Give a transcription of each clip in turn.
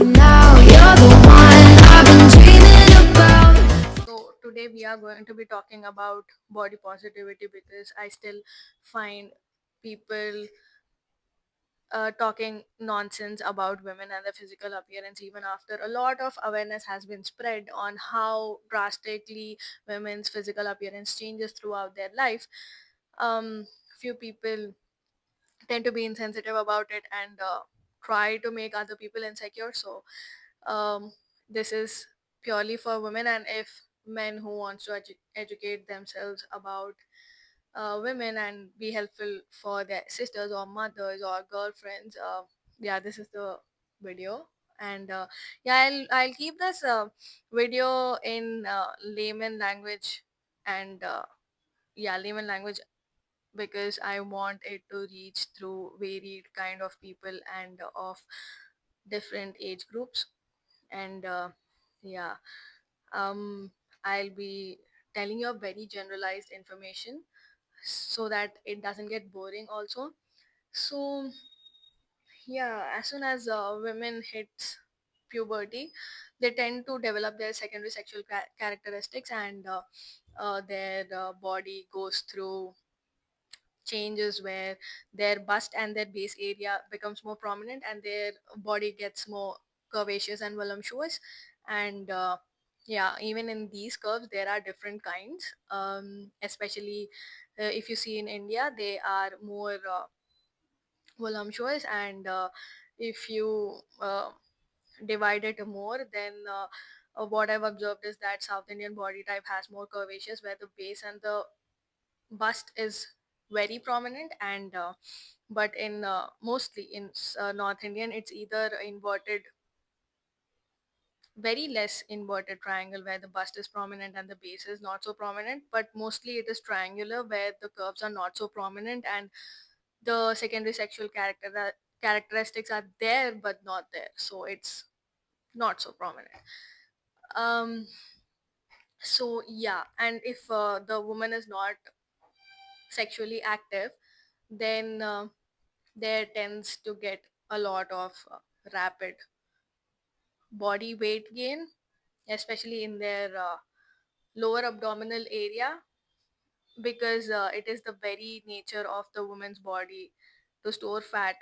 now. You're the one I've been dreaming about. So today we are going to be talking about body positivity because I still find people talking nonsense about women and their physical appearance even after a lot of awareness has been spread on how drastically women's physical appearance changes throughout their life. Few people tend to be insensitive about it and try to make other people insecure. So um, this is purely for women, and if men who wants to educate themselves about women and be helpful for their sisters or mothers or girlfriends, yeah, this is the video. And yeah, I'll keep this video in layman language, and yeah, layman language, because I want it to reach through varied kind of people and of different age groups. And yeah, um, I'll be telling you a very generalized information so that it doesn't get boring also. So yeah, as soon as women hit puberty, they tend to develop their secondary sexual characteristics, and their body goes through changes where their bust and their base area becomes more prominent and their body gets more curvaceous and voluptuous. And yeah, even in these curves there are different kinds, especially if you see in India they are more voluptuous, and if you divide it more, then what I've observed is that South Indian body type has more curvaceous, where the base and the bust is very prominent. And but in mostly in North Indian, it's either inverted, very less inverted triangle where the bust is prominent and the base is not so prominent, but mostly it is triangular where the curves are not so prominent and the secondary sexual characteristics are there but not there, so it's not so prominent. um so yeah, and if the woman is not sexually active, then there tends to get a lot of rapid body weight gain, especially in their lower abdominal area, because it is the very nature of the woman's body to store fat,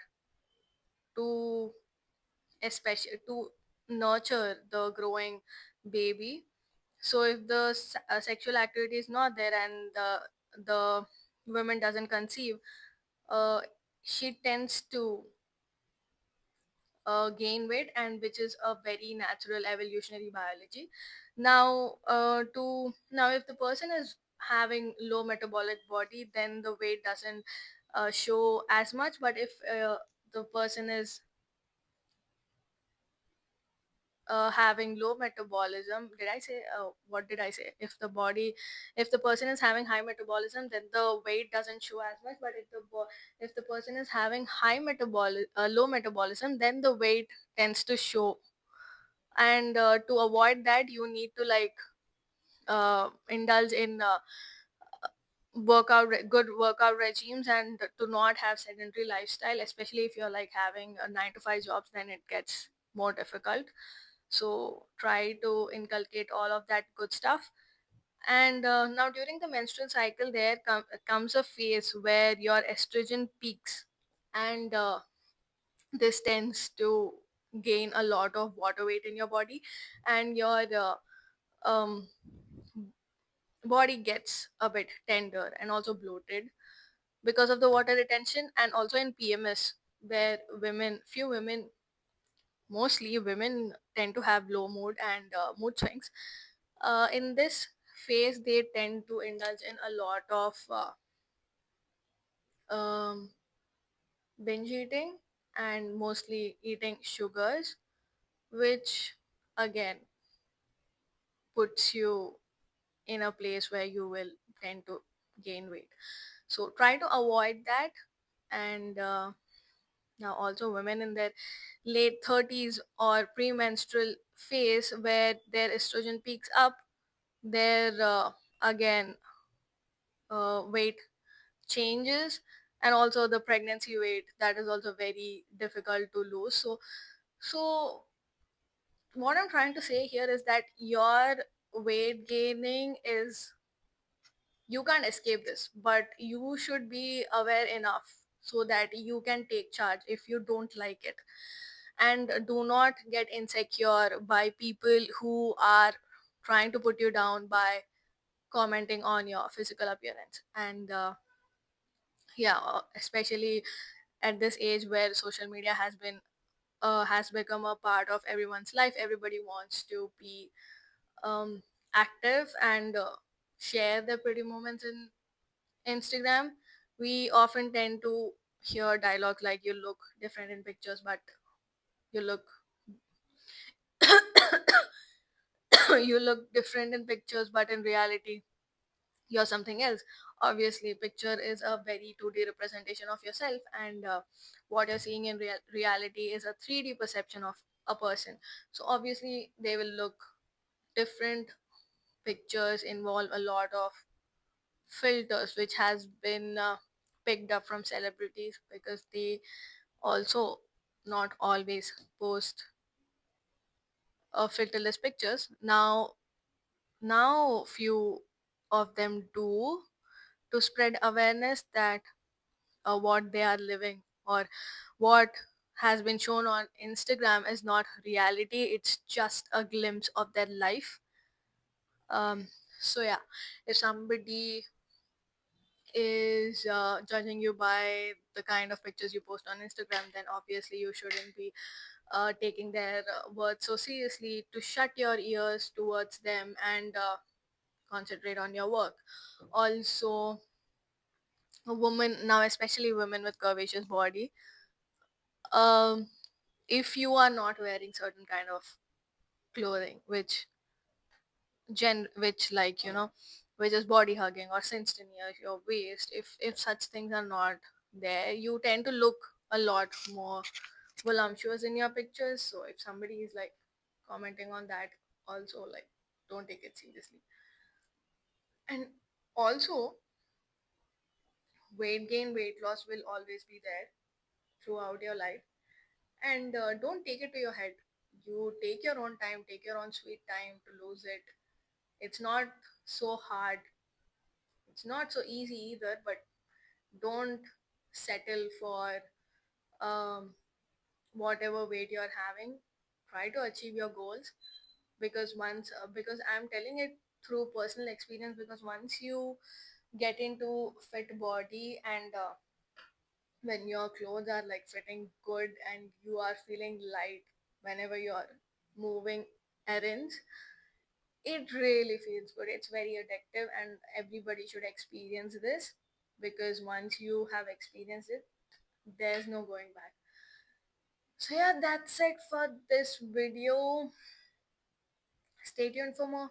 to especially to nurture the growing baby. So if the sexual activity is not there and the woman doesn't conceive, uh, she tends to gain weight, and which is a very natural evolutionary biology. Now if the person is having low metabolic body, then the weight doesn't show as much. But if the person is having low metabolism, did I say what did I say, if the person is having high metabolism, then the weight doesn't show as much. But if the person is having low metabolism, then the weight tends to show. And to avoid that, you need to like indulge in good workout regimes, and to not have sedentary lifestyle, especially if you're like having a 9 to 5 jobs, then it gets more difficult. So try to inculcate all of that good stuff. And now during the menstrual cycle, there comes a phase where your estrogen peaks, and this tends to gain a lot of water weight in your body, and your um, body gets a bit tender and also bloated because of the water retention. And also in PMS, where few women, mostly women, tend to have low mood and mood swings. In this phase, they tend to indulge in a lot of um, binge eating and mostly eating sugars, which again puts you in a place where you will tend to gain weight. So try to avoid that. And now also women in their late 30s or premenstrual phase, where their estrogen peaks up, their again weight changes, and also the pregnancy weight, that is also very difficult to lose. So what I'm trying to say here is that your weight gaining is, you can't escape this, but you should be aware enough so that you can take charge if you don't like it. And do not get insecure by people who are trying to put you down by commenting on your physical appearance. And yeah, especially at this age where social media has become a part of everyone's life. Everybody wants to be um, active and share their pretty moments in Instagram. We often tend to hear dialogues like, you look different in pictures, but you look you look different in pictures, but in reality you're something else. Obviously, picture is a very 2D representation of yourself, and what you're seeing in reality is a 3D perception of a person. So obviously they will look different. Pictures involve a lot of filters, which has been picked up from celebrities because they also not always post filterless pictures. Now few of them do, to spread awareness that what they are living, or what has been shown on Instagram is not reality, it's just a glimpse of their life. So yeah, if somebody is judging you by the kind of pictures you post on Instagram, then obviously you shouldn't be taking their words so seriously, to shut your ears towards them and concentrate on your work. Also, a woman now, especially women with curvaceous body, um, if you are not wearing certain kind of clothing, which, like, which is body hugging or cinched near your waist, if such things are not there, you tend to look a lot more voluptuous in your pictures. So if somebody is like commenting on that, also, like, don't take it seriously. And also, weight gain, weight loss will always be there throughout your life. And don't take it to your head. You take your own time, take your own sweet time to lose it. It's not so hard, it's not so easy either, but don't settle for um, whatever weight you're having. Try to achieve your goals, because because I'm telling it through personal experience, because once you get into fit body, and when your clothes are like fitting good and you are feeling light whenever you're moving errands, it really feels good. It's very addictive, and everybody should experience this, because once you have experienced it, there's no going back. So yeah, that's it for this video. Stay tuned for more.